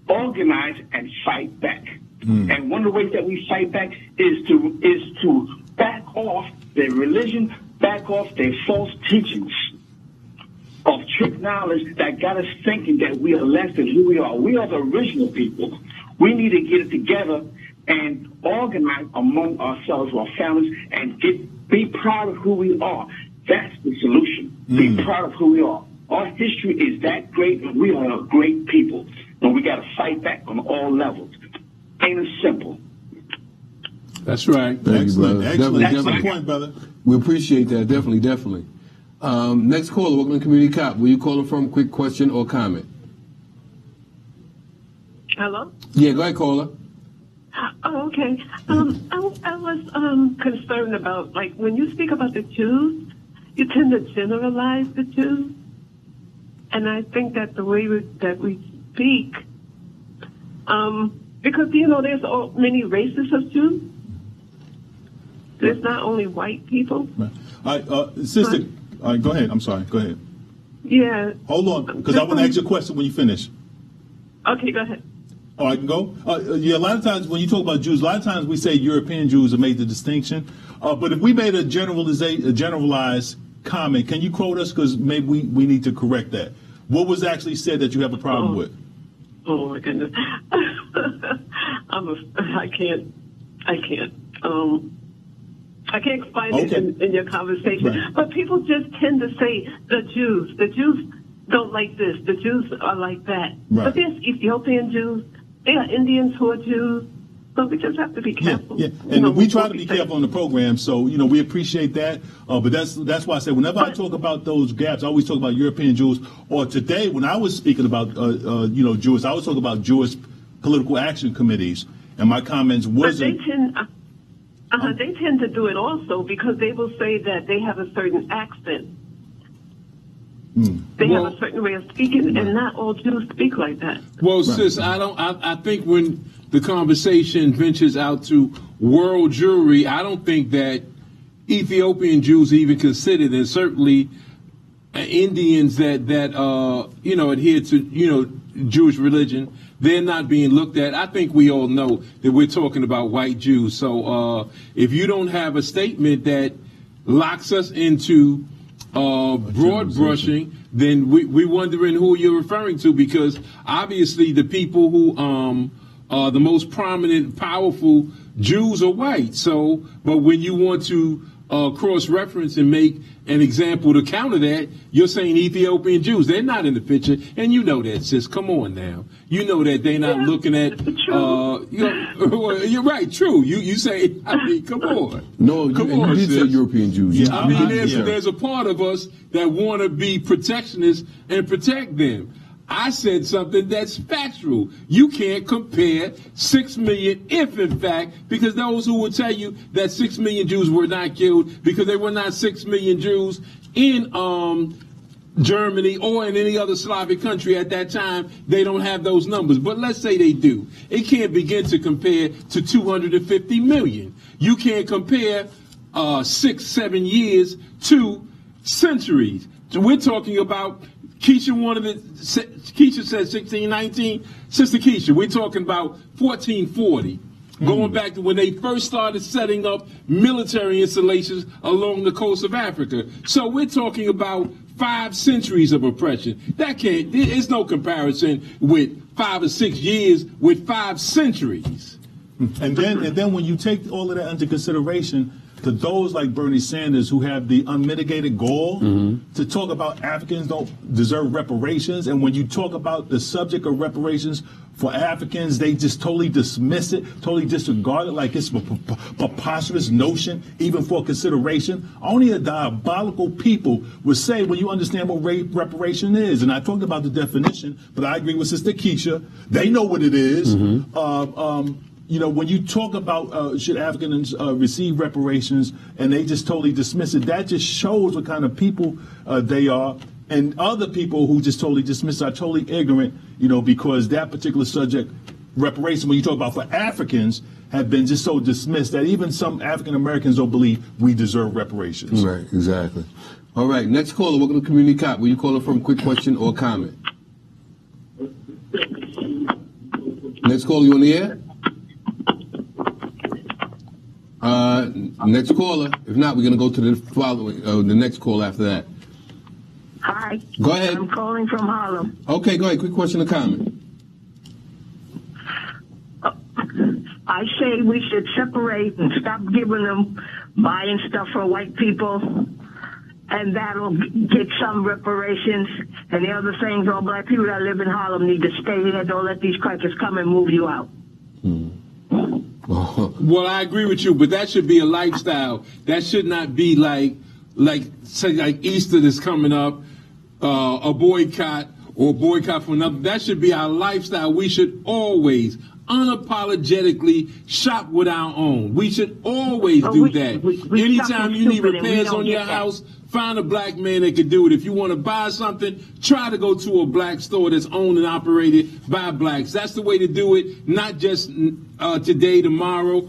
organize and fight back. And one of the ways that we fight back is to back off their religion, back off their false teachings of trick knowledge that got us thinking that we are less than who we are. We are the original people. We need to get it together and organize among ourselves, our families, and be proud of who we are. That's the solution. Be proud of who we are. Our history is that great, and we are a great people. And we got to fight back on all levels. Ain't it simple? That's right. Thank you, brother. Excellent point, brother. We appreciate that. Definitely. Next caller, welcome to Community Cop. Where you calling from? Quick question or comment. Hello? Yeah, go ahead, caller. Oh, okay. I was concerned about, like, when you speak about the Jews, you tend to generalize the Jews. And I think that the way that we speak, because, there's so many races of Jews. There's not only white people. Right. Sister, all right, go ahead. I'm sorry. Go ahead. Yeah. Hold on, because I want to ask you a question when you finish. Okay, go ahead. Oh, I can go? A lot of times when you talk about Jews, a lot of times we say European Jews have made the distinction. But if we made a generalized comment, can you quote us? Because maybe we need to correct that. What was actually said that you have a problem with? Oh, my goodness. I can't explain it in your conversation. Right. But people just tend to say the Jews don't like this. The Jews are like that. Right. But there's Ethiopian Jews. There are Indians who are Jews. So we just have to be careful. Yeah. And we try to be careful on the program. So, we appreciate that. But that's why I say whenever I talk about those gaps, I always talk about European Jews. Or today, when I was speaking about, Jewish, I was talking about Jewish political action committees. And my comments wasn't... They tend to do it also because they will say that they have a certain accent. They have a certain way of speaking, and not all Jews speak like that. Well, sis, I think when the conversation ventures out to world Jewry, I don't think that, Ethiopian Jews are even considered, and certainly Indians that adhere to Jewish religion, they're not being looked at. I think we all know that we're talking about white Jews. So if you don't have a statement that locks us into broad brushing, then we're wondering who you're referring to, because obviously the people who are the most prominent, powerful Jews are white. So, but when you want to cross-reference and make an example to counter that, you're saying Ethiopian Jews. They're not in the picture, and you know that, sis. Come on now. You know that they're not looking at, you're right, true. You say, I mean, come on. No, you did say European Jews. Yeah, I mean, there's a part of us that want to be protectionists and protect them. I said something that's factual. You can't compare 6 million, if in fact, because those who will tell you that 6 million Jews were not killed because there were not 6 million Jews in Germany or in any other Slavic country at that time, they don't have those numbers. But let's say they do. It can't begin to compare to 250 million. You can't compare 6-7 years to centuries. So we're talking about Keisha said 1619. Sister Keisha, we're talking about 1440. Going back to when they first started setting up military installations along the coast of Africa. So we're talking about 5 centuries of oppression. There's no comparison with 5 or 6 years with 5 centuries. And then when you take all of that into consideration, to those like Bernie Sanders who have the unmitigated gall to talk about Africans don't deserve reparations, and when you talk about the subject of reparations for Africans, they just totally dismiss it, totally disregard it like it's a preposterous notion, even for consideration. Only a diabolical people would say when you understand what reparation is. And I talked about the definition, but I agree with Sister Keisha. They know what it is. When you talk about should Africans receive reparations and they just totally dismiss it, that just shows what kind of people they are. And other people who just totally dismiss are totally ignorant, because that particular subject, reparations, when you talk about for Africans, have been just so dismissed that even some African Americans don't believe we deserve reparations. Right, exactly. All right, next caller, welcome to Community Cop. Where you calling from? Quick question or comment? Next caller, you on the air? Next caller. If not, we're going to go to the next call after that. Hi. Go ahead. I'm calling from Harlem. Okay, go ahead. Quick question or comment. I say we should separate and stop giving them buying stuff for white people, and that'll get some reparations. And the other things, all black people that live in Harlem need to stay here. Don't let these crackers come and move you out. Well, I agree with you, but that should be a lifestyle. That should not be like Easter that's coming up, a boycott or boycott for another. That should be our lifestyle. We should always unapologetically shop with our own. We should always do that. Anytime you need repairs on your house, find a black man that can do it. If you want to buy something, try to go to a black store that's owned and operated by blacks. That's the way to do it, not just today, tomorrow,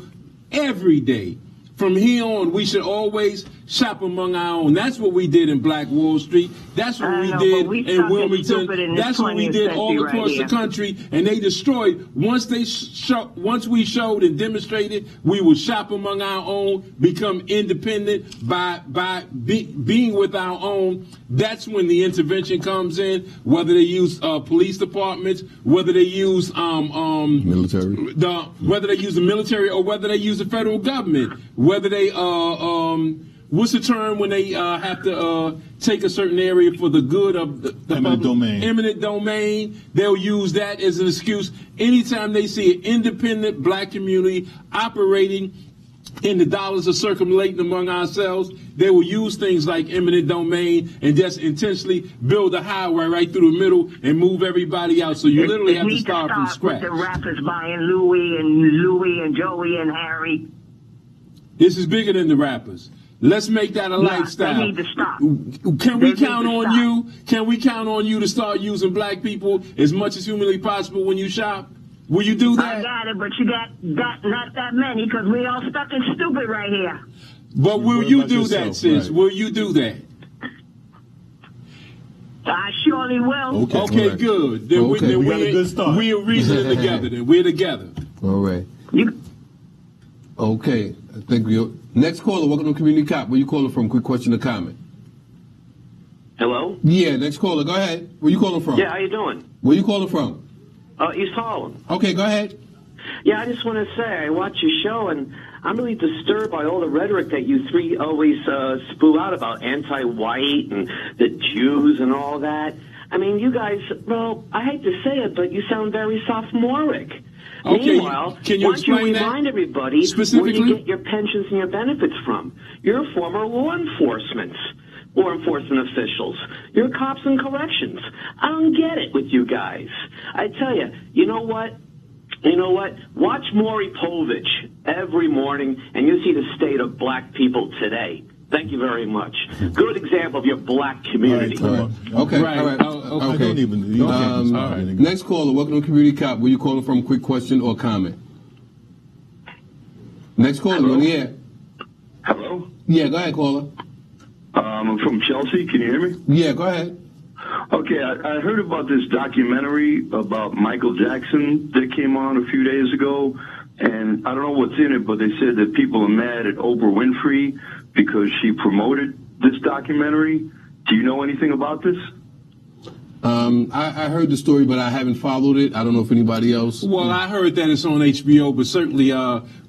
every day. From here on, we should always shop among our own. That's what we did in Black Wall Street. That's what we did in Wilmington. That's what we did all across the country. And they destroyed. Once we showed and demonstrated we would shop among our own, become independent by being with our own, that's when the intervention comes in, whether they use police departments, whether they use military, whether they use the military or whether they use the federal government, whether they what's the term when they have to take a certain area for the good of the eminent domain? Eminent domain. They'll use that as an excuse. Anytime they see an independent black community operating in the dollars of circulating among ourselves, they will use things like eminent domain and just intentionally build a highway right through the middle and move everybody out. So you literally have to start from scratch. The rappers buying Louis and Joey and Harry. This is bigger than the rappers. Let's make that a lifestyle. They need to stop. Can we count on you? Can we count on you to start using black people as much as humanly possible when you shop? Will you do that? I got it, but you got not that many because we all stuck and stupid right here. But will you do that, sis? Right. Will you do that? I surely will. Okay, right. good. Then Okay. We got a good start. We're reasoning together. Then we're together. All right. You, Okay. I think we. Next caller. Welcome to Community Cop. Where you calling from? Quick question or comment? Hello? Yeah. Next caller. Go ahead. Where you calling from? Yeah, how you doing? Where you calling from? East Harlem. Okay. Go ahead. Yeah, I just want to say I watch your show, and I'm really disturbed by all the rhetoric that you three always spew out about anti-white and the Jews and all that. I mean, you guys, well, I hate to say it, but you sound very sophomoric. Okay, Meanwhile, can you why don't you explain that remind everybody where specifically? you get your pensions and your benefits from? You're former law enforcement officials. You're cops and corrections. I don't get it with you guys. I tell you, you know what? Watch Maury Povich every morning, and you see the state of black people today. Thank you very much. Good example of your black community. All right. Okay. Right. All right. Okay. I don't even. You can't just stop it. Next caller. Welcome to Community Cop. Where you calling from? Quick question or comment? Next caller. You're on the air. Hello? Yeah. Go ahead, caller. I'm from Chelsea. Can you hear me? Yeah. Go ahead. Okay, I heard about this documentary about Michael Jackson that came on a few days ago, and I don't know what's in it, but they said that people are mad at Oprah Winfrey because she promoted this documentary. Do you know anything about this? I heard the story, but I haven't followed it. I don't know if anybody else. Well, I heard that it's on HBO, but certainly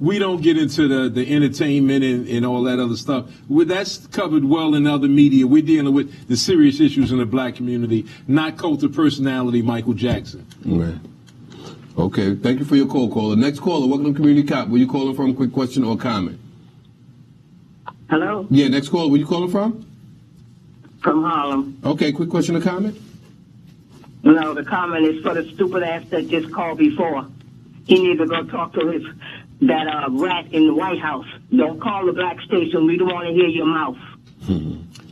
we don't get into the entertainment and all that other stuff. That's covered well in other media. We're dealing with the serious issues in the black community, not cult of personality Michael Jackson. Right. Okay. Thank you for your call, caller. Next caller. Welcome to Community Cop. Where you calling from? Quick question or comment? hello? Yeah. Next caller. Where you calling from? From Harlem. Okay. Quick question or comment? No, the comment is for the stupid ass that just called before. He needs to go talk to that rat in the White House. Don't call the black station. We don't want to hear your mouth.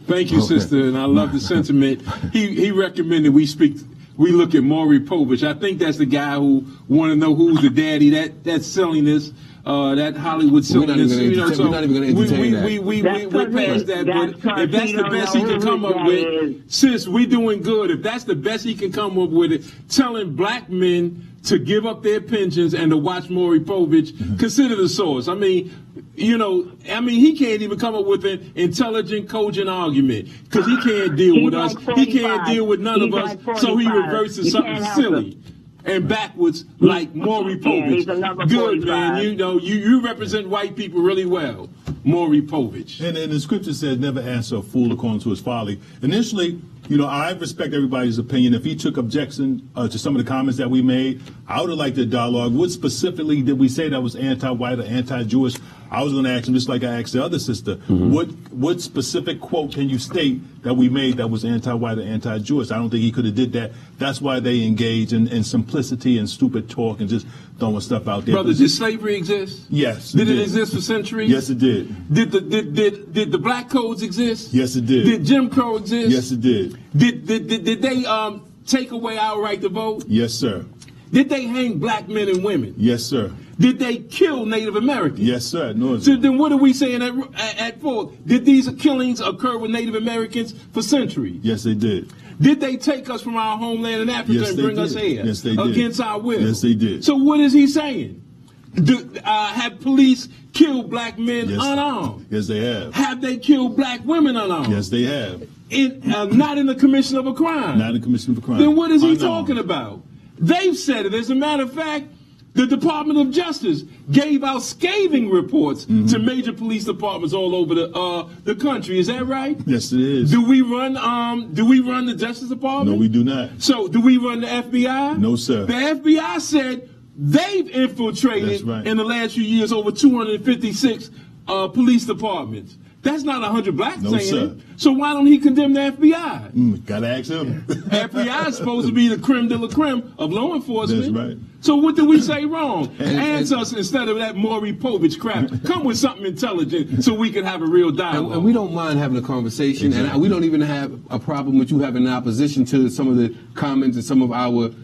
Thank you, sister, and I love the sentiment. He recommended we look at Maury Povich. I think that's the guy who want to know who's the daddy. That's silliness. That Hollywood silliness. We're not even going to entertain that. We're past that. But if that's the best he can come up with, sis, we doing good. If that's the best he can come up with, it telling black men to give up their pensions and to watch Maury Povich, consider the source. I mean, he can't even come up with an intelligent, cogent argument because he can't deal with us. He can't deal with none of us. So he reverses something silly and backwards like Maury Povich. Good, man. You represent white people really well, Maury Povich. And the scripture says, never answer a fool according to his folly. Initially, I respect everybody's opinion. If he took objection to some of the comments that we made, I would have liked the dialogue. What specifically did we say that was anti-white or anti-Jewish? I was going to ask him just like I asked the other sister. What specific quote can you state that we made that was anti-white or anti-Jewish? I don't think he could have did that. That's why they engage in simplicity and stupid talk and just throwing stuff out there. Brother, did slavery exist? Yes. Did it exist for centuries? Yes, it did. Did the black codes exist? Yes, it did. Did Jim Crow exist? Yes, it did. Did they take away our right to vote? Yes, sir. Did they hang black men and women? Yes, sir. Did they kill Native Americans? Yes, sir. No, so then what are we saying at fault? Did these killings occur with Native Americans for centuries? Yes, they did. Did they take us from our homeland in Africa and bring us here? Yes, they did. Against our will? Yes, they did. So what is he saying? Have police killed black men unarmed? Yes, they have. Have they killed black women unarmed? Yes, they have. Not in the commission of a crime. Not in the commission of a crime. Then what is he talking about? They've said it. As a matter of fact, the Department of Justice gave out scathing reports to major police departments all over the country. Is that right? Yes, it is. Do we run the Justice Department? No, we do not. So do we run the FBI? No, sir. The FBI said they've infiltrated in the last few years over 256 police departments. That's not 100 blacks saying it. So why don't he condemn the FBI? Gotta ask him. FBI is supposed to be the creme de la creme of law enforcement. That's right. So what did we say wrong? Answer us instead of that Maury Povich crap. Come with something intelligent so we can have a real dialogue. And we don't mind having a conversation, Exactly. and we don't even have a problem with you having an opposition to some of the comments and some of our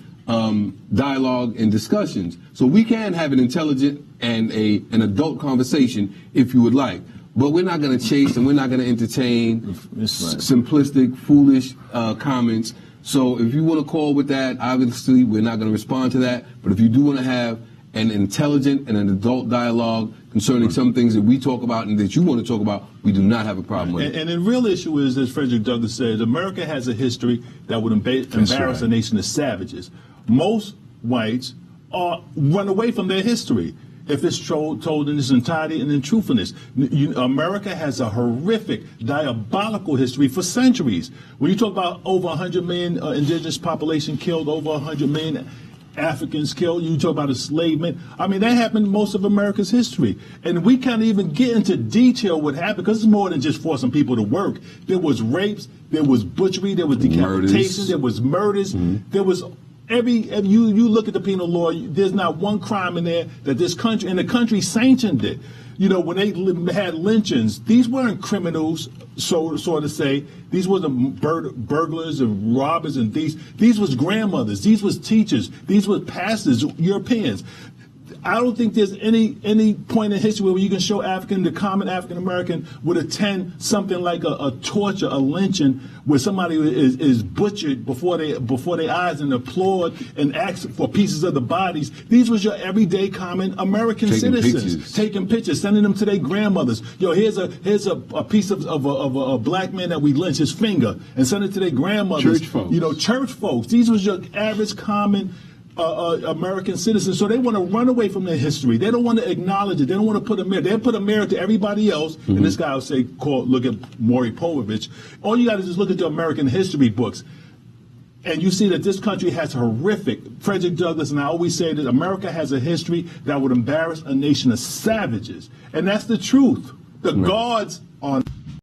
dialogue and discussions. So we can have an intelligent and an adult conversation if you would like. But we're not going to chase and we're not going to entertain simplistic, foolish comments. So if you want to call with that, obviously we're not going to respond to that. But if you do want to have an intelligent and an adult dialogue concerning some things that we talk about and that you want to talk about, we do not have a problem with it. And the real issue is, as Frederick Douglass says, America has a history that would embarrass a nation of savages. Most whites run away from their history if it's told in its entirety and in truthfulness. America has a horrific, diabolical history for centuries. When you talk about over 100 million indigenous population killed, over 100 million Africans killed, you talk about enslavement. I mean, that happened in most of America's history. And we can't even get into detail what happened, because it's more than just forcing people to work. There was rapes, there was butchery, there was decapitation, there was murders, there was you look at the penal law, there's not one crime in there that this country, and the country sanctioned it. You know, when they had lynchings, these weren't criminals, so to say. These wasn't burglars and robbers and thieves. These was grandmothers. These was teachers. These was pastors, Europeans. I don't think there's any point in history where you can show the common African American would attend something like a torture, a lynching, where somebody is butchered before their eyes and applaud and ask for pieces of the bodies. These was your everyday common American citizens taking pictures, sending them to their grandmothers. Yo, here's a piece of a black man that we lynched, his finger, and send it to their grandmothers. Church folks. You know, church folks. These was your average common American citizens. So they want to run away from their history. They don't want to acknowledge it. They don't want to put a mirror. They put a mirror to everybody else. And this guy will say, look at Maury Povich. All you got to do is look at the American history books. And you see that this country has horrific, Frederick Douglass, and I always say that America has a history that would embarrass a nation of savages. And that's the truth. The gods are